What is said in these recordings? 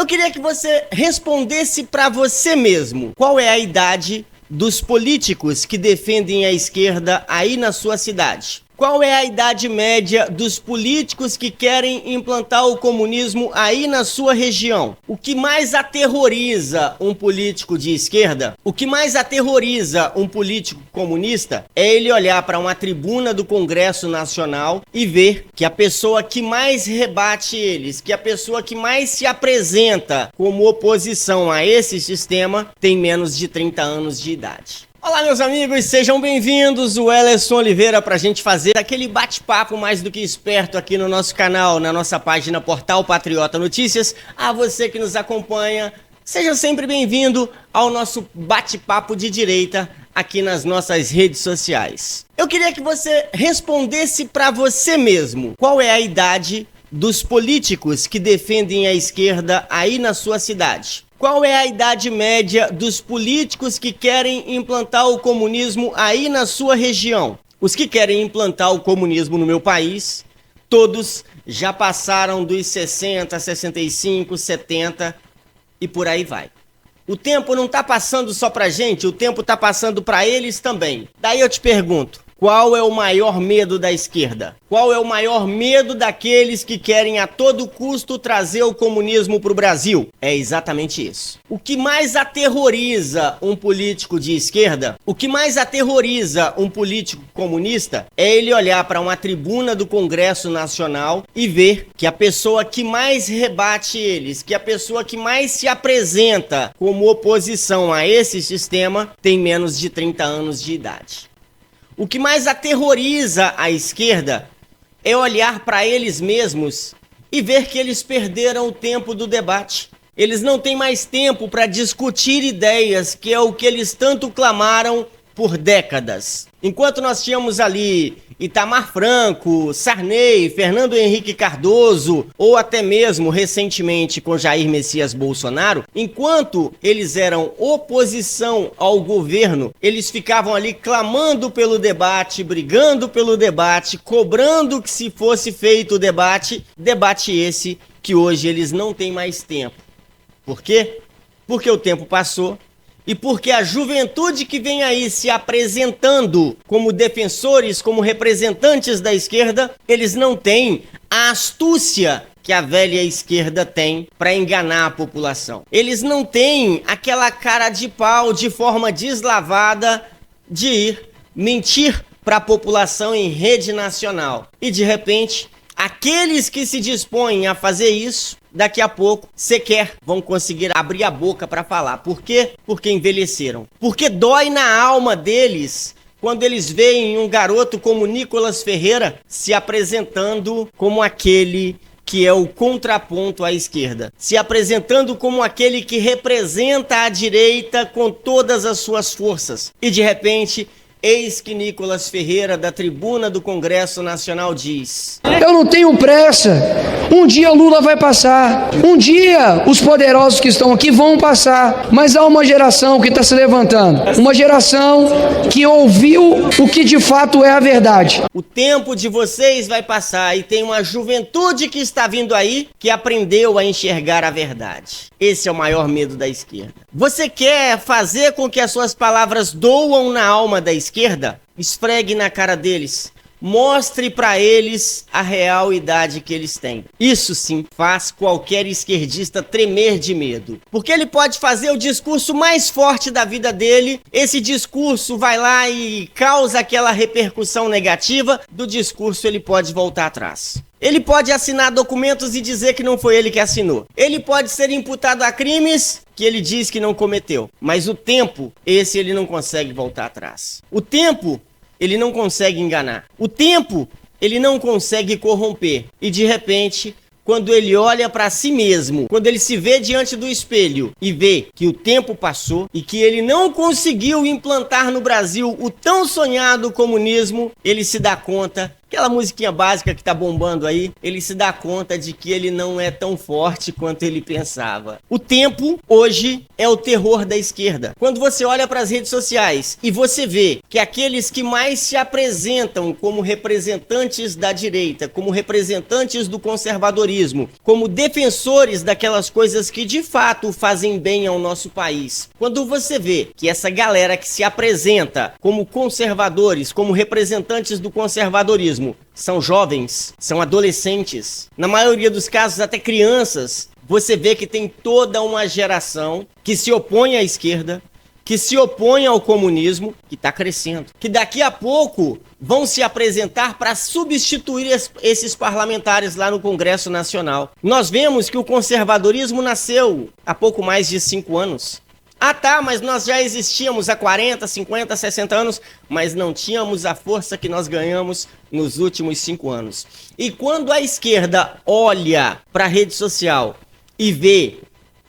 queria que você respondesse para você mesmo. Qual é a idade dos políticos que defendem a esquerda aí na sua cidade? Qual é a idade média dos políticos que querem implantar o comunismo aí na sua região? O que mais aterroriza um político de esquerda, o que mais aterroriza um político comunista é ele olhar para uma tribuna do Congresso Nacional e ver que a pessoa que mais rebate eles, que a pessoa que mais se apresenta como oposição a esse sistema tem menos de 30 anos de idade. Olá, meus amigos, sejam bem-vindos, o Wellerson Oliveira, para a gente fazer aquele bate-papo mais do que esperto aqui no nosso canal, na nossa página Portal Patriota Notícias. A você que nos acompanha, seja sempre bem-vindo ao nosso bate-papo de direita aqui nas nossas redes sociais. Eu queria que você respondesse para você mesmo. Qual é a idade dos políticos que defendem a esquerda aí na sua cidade? Qual é a idade média dos políticos que querem implantar o comunismo aí na sua região? Os que querem implantar o comunismo no meu país, todos já passaram dos 60, 65, 70 e por aí vai. O tempo não está passando só pra gente, o tempo está passando para eles também. Daí eu te pergunto, qual é o maior medo da esquerda? Qual é o maior medo daqueles que querem a todo custo trazer o comunismo para o Brasil? É exatamente isso. O que mais aterroriza um político de esquerda, o que mais aterroriza um político comunista é ele olhar para uma tribuna do Congresso Nacional e ver que a pessoa que mais rebate eles, que a pessoa que mais se apresenta como oposição a esse sistema tem menos de 30 anos de idade. O que mais aterroriza a esquerda é olhar para eles mesmos e ver que eles perderam o tempo do debate. Eles não têm mais tempo para discutir ideias, que é o que eles tanto clamaram por décadas. Enquanto nós tínhamos ali Itamar Franco, Sarney, Fernando Henrique Cardoso, ou até mesmo recentemente com Jair Messias Bolsonaro, enquanto eles eram oposição ao governo, eles ficavam ali clamando pelo debate, brigando pelo debate, cobrando que se fosse feito o debate esse que hoje eles não têm mais tempo. Por quê? Porque o tempo passou. E porque a juventude que vem aí se apresentando como defensores, como representantes da esquerda, eles não têm a astúcia que a velha esquerda tem para enganar a população. Eles não têm aquela cara de pau de forma deslavada de ir mentir para a população em rede nacional. E de repente, aqueles que se dispõem a fazer isso, daqui a pouco, sequer vão conseguir abrir a boca para falar. Por quê? Porque envelheceram. Porque dói na alma deles quando eles veem um garoto como Nicolas Ferreira se apresentando como aquele que é o contraponto à esquerda. Se apresentando como aquele que representa a direita com todas as suas forças. E de repente, eis que Nicolas Ferreira, da tribuna do Congresso Nacional, diz: eu não tenho pressa, um dia Lula vai passar, um dia os poderosos que estão aqui vão passar, mas há uma geração que está se levantando, uma geração que ouviu o que de fato é a verdade. O tempo de vocês vai passar e tem uma juventude que está vindo aí que aprendeu a enxergar a verdade. Esse é o maior medo da esquerda. Você quer fazer com que as suas palavras doam na alma da esquerda? Esfregue na cara deles. Mostre para eles a real idade que eles têm. Isso sim faz qualquer esquerdista tremer de medo. Porque ele pode fazer o discurso mais forte da vida dele, esse discurso vai lá e causa aquela repercussão negativa, do discurso ele pode voltar atrás. Ele pode assinar documentos e dizer que não foi ele que assinou. Ele pode ser imputado a crimes que ele diz que não cometeu. Mas o tempo, esse ele não consegue voltar atrás. O tempo, ele não consegue enganar. O tempo, ele não consegue corromper. E de repente, quando ele olha para si mesmo, quando ele se vê diante do espelho e vê que o tempo passou e que ele não conseguiu implantar no Brasil o tão sonhado comunismo, ele se dá conta aquela musiquinha básica que tá bombando aí, ele se dá conta de que ele não é tão forte quanto ele pensava. O tempo, hoje, é o terror da esquerda. Quando você olha para as redes sociais e você vê que aqueles que mais se apresentam como representantes da direita, como representantes do conservadorismo, como defensores daquelas coisas que de fato fazem bem ao nosso país, quando você vê que essa galera que se apresenta como conservadores, como representantes do conservadorismo, são jovens, são adolescentes, na maioria dos casos até crianças, você vê que tem toda uma geração que se opõe à esquerda, que se opõe ao comunismo, que está crescendo, que daqui a pouco vão se apresentar para substituir esses parlamentares lá no Congresso Nacional. Nós vemos que o conservadorismo nasceu há pouco mais de 5 anos. Ah tá, mas nós já existíamos há 40, 50, 60 anos, mas não tínhamos a força que nós ganhamos nos últimos 5 anos. E quando a esquerda olha para a rede social e vê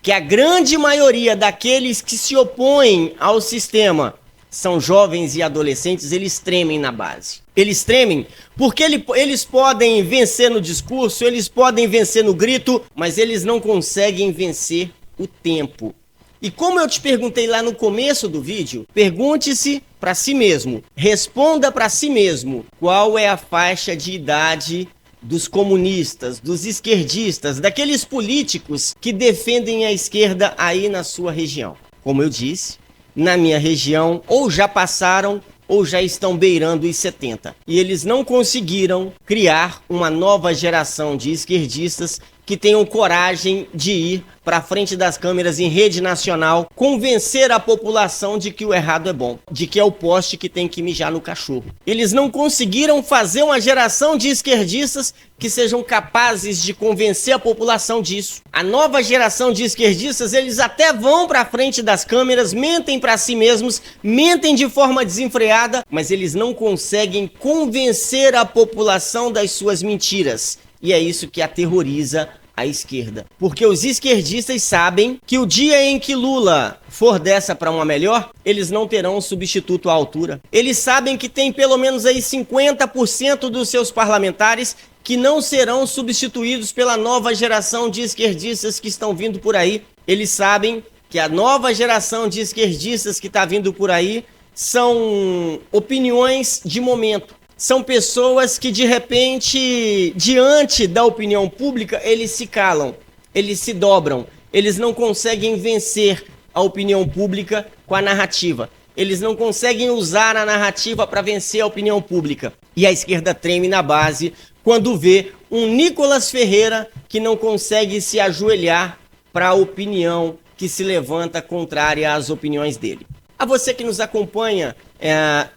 que a grande maioria daqueles que se opõem ao sistema são jovens e adolescentes, eles tremem na base. Eles tremem porque eles podem vencer no discurso, eles podem vencer no grito, mas eles não conseguem vencer o tempo. E como eu te perguntei lá no começo do vídeo, pergunte-se para si mesmo, responda para si mesmo qual é a faixa de idade dos comunistas, dos esquerdistas, daqueles políticos que defendem a esquerda aí na sua região. Como eu disse, na minha região ou já passaram ou já estão beirando os 70. E eles não conseguiram criar uma nova geração de esquerdistas que tenham coragem de ir para frente das câmeras em rede nacional, convencer a população de que o errado é bom, de que é o poste que tem que mijar no cachorro. Eles não conseguiram fazer uma geração de esquerdistas que sejam capazes de convencer a população disso. A nova geração de esquerdistas, eles até vão para frente das câmeras, mentem para si mesmos, mentem de forma desenfreada, mas eles não conseguem convencer a população das suas mentiras. E é isso que aterroriza a esquerda. Porque os esquerdistas sabem que o dia em que Lula for dessa para uma melhor, eles não terão um substituto à altura. Eles sabem que tem pelo menos aí 50% dos seus parlamentares que não serão substituídos pela nova geração de esquerdistas que estão vindo por aí. Eles sabem que a nova geração de esquerdistas que está vindo por aí são opiniões de momento. São pessoas que, de repente, diante da opinião pública, eles se calam, eles se dobram, eles não conseguem vencer a opinião pública com a narrativa. Eles não conseguem usar a narrativa para vencer a opinião pública. E a esquerda treme na base quando vê um Nicolas Ferreira que não consegue se ajoelhar para a opinião que se levanta contrária às opiniões dele. A você que nos acompanha,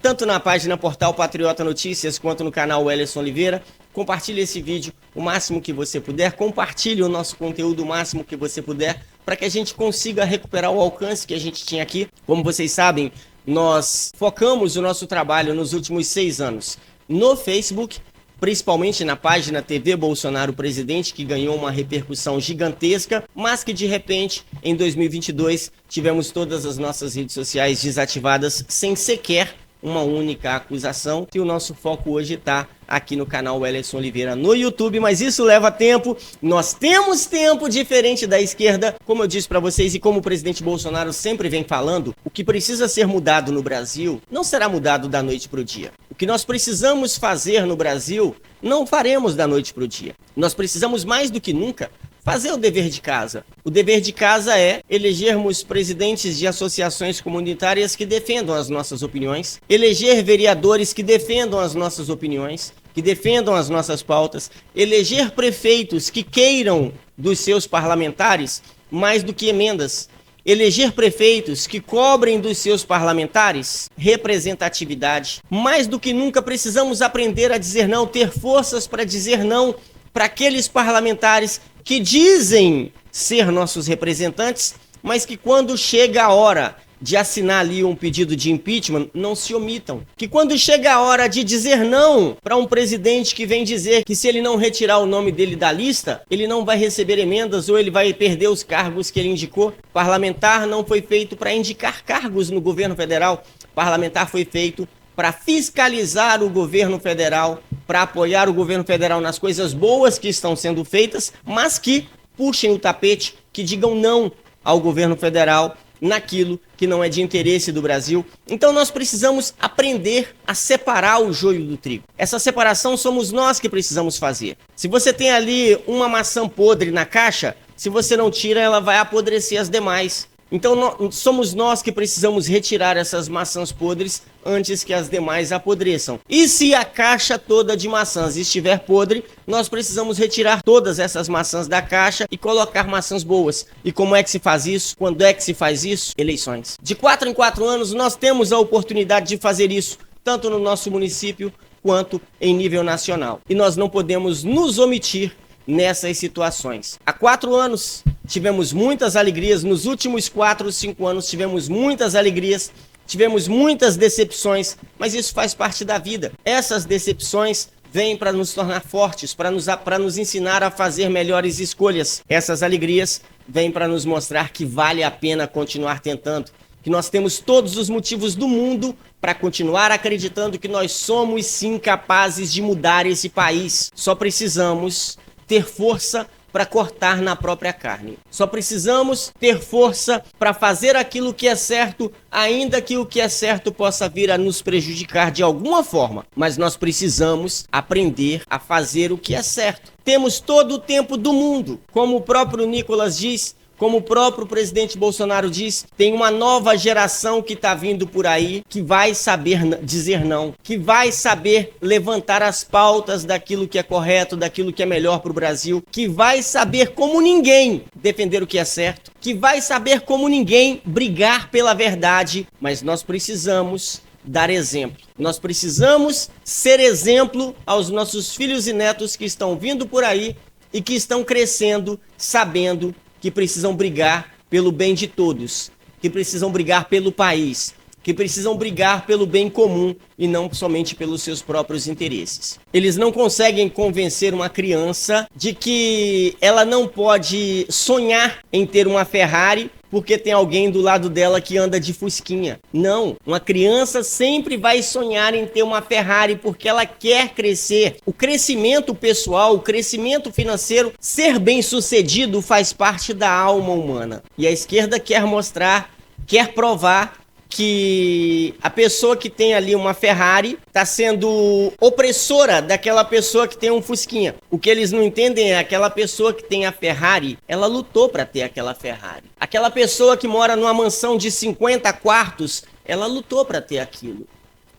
tanto na página Portal Patriota Notícias, quanto no canal Wellerson Oliveira, compartilhe esse vídeo o máximo que você puder, compartilhe o nosso conteúdo o máximo que você puder, para que a gente consiga recuperar o alcance que a gente tinha aqui. Como vocês sabem, nós focamos o nosso trabalho nos últimos 6 anos no Facebook, principalmente na página TV Bolsonaro Presidente, que ganhou uma repercussão gigantesca, mas que de repente, em 2022, tivemos todas as nossas redes sociais desativadas sem sequer uma única acusação. E o nosso foco hoje está aqui no canal Wellerson Oliveira no YouTube, mas isso leva tempo. Nós temos tempo diferente da esquerda, como eu disse para vocês e como o presidente Bolsonaro sempre vem falando, o que precisa ser mudado no Brasil não será mudado da noite para o dia. O que nós precisamos fazer no Brasil não faremos da noite para o dia. Nós precisamos mais do que nunca fazer o dever de casa. O dever de casa é elegermos presidentes de associações comunitárias que defendam as nossas opiniões, eleger vereadores que defendam as nossas opiniões, que defendam as nossas pautas, eleger prefeitos que queiram dos seus parlamentares mais do que emendas, eleger prefeitos que cobrem dos seus parlamentares representatividade. Mais do que nunca precisamos aprender a dizer não, ter forças para dizer não para aqueles parlamentares que dizem ser nossos representantes, mas que quando chega a hora de assinar ali um pedido de impeachment, não se omitam. Que quando chega a hora de dizer não para um presidente que vem dizer que se ele não retirar o nome dele da lista, ele não vai receber emendas ou ele vai perder os cargos que ele indicou. Parlamentar não foi feito para indicar cargos no governo federal. Parlamentar foi feito para fiscalizar o governo federal, para apoiar o governo federal nas coisas boas que estão sendo feitas, mas que puxem o tapete, que digam não ao governo federal naquilo que não é de interesse do Brasil. Então nós precisamos aprender a separar o joio do trigo. Essa separação somos nós que precisamos fazer. Se você tem ali uma maçã podre na caixa, se você não tira, ela vai apodrecer as demais. Então somos nós que precisamos retirar essas maçãs podres antes que as demais apodreçam. E se a caixa toda de maçãs estiver podre, nós precisamos retirar todas essas maçãs da caixa e colocar maçãs boas. E como é que se faz isso? Quando é que se faz isso? Eleições. De 4 em 4 anos nós temos a oportunidade de fazer isso, tanto no nosso município quanto em nível nacional. E nós não podemos nos omitir nessas situações. Há 4 anos tivemos muitas alegrias, nos últimos 4 ou 5 anos tivemos muitas alegrias, tivemos muitas decepções, mas isso faz parte da vida. Essas decepções vêm para nos tornar fortes, para nos ensinar a fazer melhores escolhas. Essas alegrias vêm para nos mostrar que vale a pena continuar tentando, que nós temos todos os motivos do mundo para continuar acreditando que nós somos sim capazes de mudar esse país. Só precisamos ter força para cortar na própria carne. Só precisamos ter força para fazer aquilo que é certo, ainda que o que é certo possa vir a nos prejudicar de alguma forma. Mas nós precisamos aprender a fazer o que é certo. Temos todo o tempo do mundo. Como o próprio Nicolas diz, como o próprio presidente Bolsonaro diz, tem uma nova geração que está vindo por aí, que vai saber dizer não, que vai saber levantar as pautas daquilo que é correto, daquilo que é melhor para o Brasil, que vai saber como ninguém defender o que é certo, que vai saber como ninguém brigar pela verdade, mas nós precisamos dar exemplo. Nós precisamos ser exemplo aos nossos filhos e netos que estão vindo por aí e que estão crescendo sabendo que precisam brigar pelo bem de todos, que precisam brigar pelo país, que precisam brigar pelo bem comum e não somente pelos seus próprios interesses. Eles não conseguem convencer uma criança de que ela não pode sonhar em ter uma Ferrari porque tem alguém do lado dela que anda de fusquinha. Não, uma criança sempre vai sonhar em ter uma Ferrari porque ela quer crescer. O crescimento pessoal, o crescimento financeiro, ser bem-sucedido faz parte da alma humana. E a esquerda quer mostrar, quer provar que a pessoa que tem ali uma Ferrari está sendo opressora daquela pessoa que tem um Fusquinha. O que eles não entendem é aquela pessoa que tem a Ferrari, ela lutou para ter aquela Ferrari. Aquela pessoa que mora numa mansão de 50 quartos, ela lutou para ter aquilo.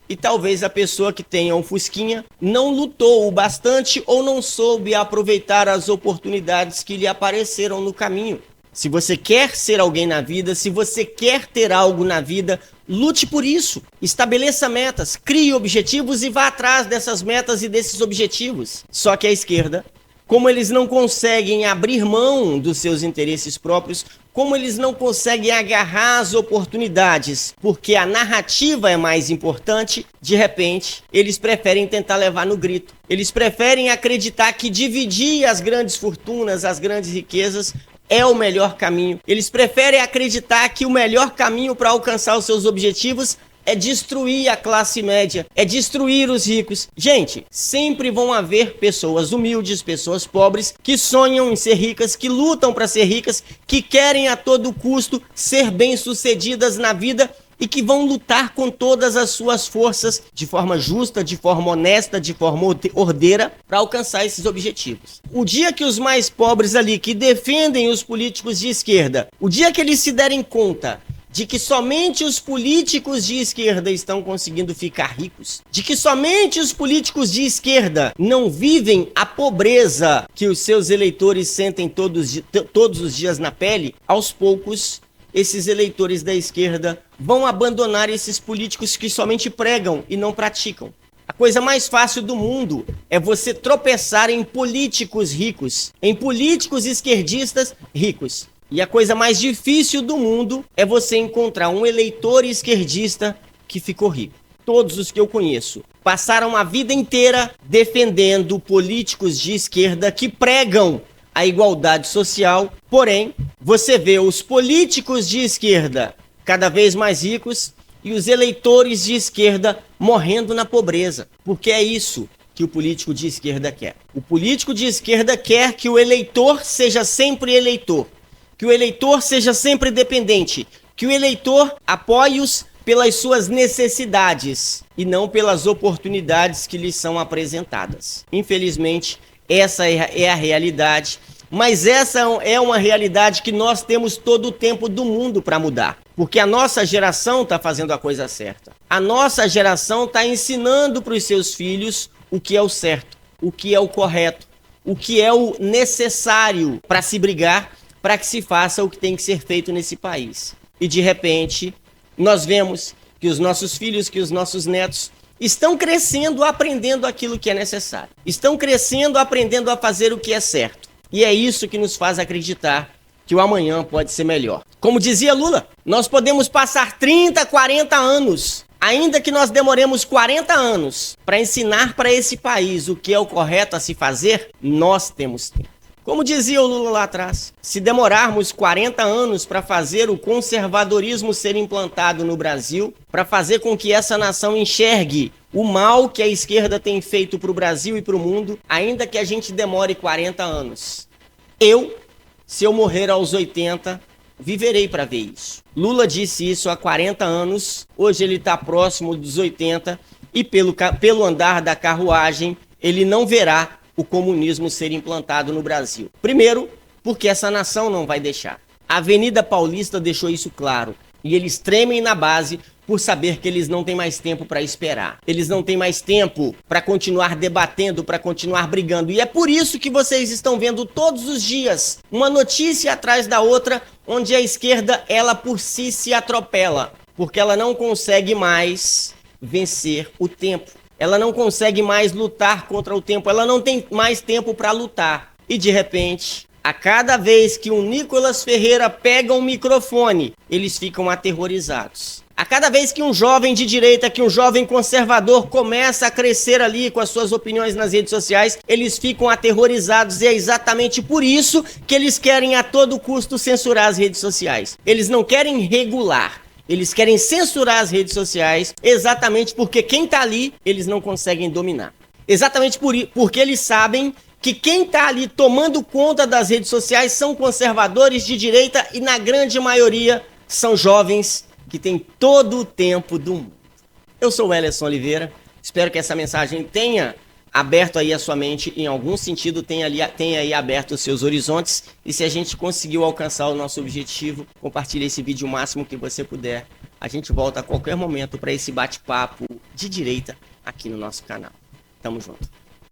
E talvez a pessoa que tenha um Fusquinha não lutou o bastante ou não soube aproveitar as oportunidades que lhe apareceram no caminho. Se você quer ser alguém na vida, se você quer ter algo na vida, lute por isso. Estabeleça metas, crie objetivos e vá atrás dessas metas e desses objetivos. Só que a esquerda, como eles não conseguem abrir mão dos seus interesses próprios, como eles não conseguem agarrar as oportunidades, porque a narrativa é mais importante, de repente, eles preferem tentar levar no grito. Eles preferem acreditar que dividir as grandes fortunas, as grandes riquezas, é o melhor caminho. Eles preferem acreditar que o melhor caminho para alcançar os seus objetivos é destruir a classe média, é destruir os ricos. Gente, sempre vão haver pessoas humildes, pessoas pobres, que sonham em ser ricas, que lutam para ser ricas, que querem a todo custo ser bem-sucedidas na vida e que vão lutar com todas as suas forças, de forma justa, de forma honesta, de forma ordeira, para alcançar esses objetivos. O dia que os mais pobres ali, que defendem os políticos de esquerda, o dia que eles se derem conta de que somente os políticos de esquerda estão conseguindo ficar ricos, de que somente os políticos de esquerda não vivem a pobreza que os seus eleitores sentem todos os dias na pele, aos poucos esses eleitores da esquerda vão abandonar esses políticos que somente pregam e não praticam. A coisa mais fácil do mundo é você tropeçar em políticos ricos, em políticos esquerdistas ricos. E a coisa mais difícil do mundo é você encontrar um eleitor esquerdista que ficou rico. Todos os que eu conheço passaram a vida inteira defendendo políticos de esquerda que pregam a igualdade social, porém, você vê os políticos de esquerda cada vez mais ricos, e os eleitores de esquerda morrendo na pobreza, porque é isso que o político de esquerda quer. O político de esquerda quer que o eleitor seja sempre eleitor, que o eleitor seja sempre dependente, que o eleitor apoie-os pelas suas necessidades e não pelas oportunidades que lhes são apresentadas. Infelizmente, essa é a realidade, mas essa é uma realidade que nós temos todo o tempo do mundo para mudar, porque a nossa geração está fazendo a coisa certa. A nossa geração está ensinando para os seus filhos o que é o certo, o que é o correto, o que é o necessário para se brigar, para que se faça o que tem que ser feito nesse país. E de repente, nós vemos que os nossos filhos, que os nossos netos estão crescendo aprendendo aquilo que é necessário. Estão crescendo aprendendo a fazer o que é certo. E é isso que nos faz acreditar que o amanhã pode ser melhor. Como dizia Lula, nós podemos passar 30, 40 anos, ainda que nós demoremos 40 anos para ensinar para esse país o que é o correto a se fazer, nós temos tempo. Como dizia o Lula lá atrás, se demorarmos 40 anos para fazer o conservadorismo ser implantado no Brasil, para fazer com que essa nação enxergue o mal que a esquerda tem feito para o Brasil e para o mundo, ainda que a gente demore 40 anos. Se eu morrer aos 80, viverei para ver isso. Lula disse isso há 40 anos, hoje ele está próximo dos 80 e pelo andar da carruagem, ele não verá o comunismo ser implantado no Brasil. Primeiro, porque essa nação não vai deixar. A Avenida Paulista deixou isso claro. E eles tremem na base por saber que eles não têm mais tempo para esperar. Eles não têm mais tempo para continuar debatendo, para continuar brigando. E é por isso que vocês estão vendo todos os dias uma notícia atrás da outra, onde a esquerda, ela por si se atropela. Porque ela não consegue mais vencer o tempo. Ela não consegue mais lutar contra o tempo, ela não tem mais tempo para lutar. E de repente, a cada vez que o Nicolas Ferreira pega um microfone, eles ficam aterrorizados. A cada vez que um jovem de direita, que um jovem conservador começa a crescer ali com as suas opiniões nas redes sociais, eles ficam aterrorizados e é exatamente por isso que eles querem a todo custo censurar as redes sociais. Eles não querem regular. Eles querem censurar as redes sociais exatamente porque quem está ali, eles não conseguem dominar. Exatamente porque eles sabem que quem está ali tomando conta das redes sociais são conservadores de direita e na grande maioria são jovens que têm todo o tempo do mundo. Eu sou o Wellerson Oliveira, espero que essa mensagem tenha aberto aí a sua mente, em algum sentido tenha aí aberto os seus horizontes, e se a gente conseguiu alcançar o nosso objetivo, compartilhe esse vídeo o máximo que você puder. A gente volta a qualquer momento para esse bate-papo de direita aqui no nosso canal. Tamo junto.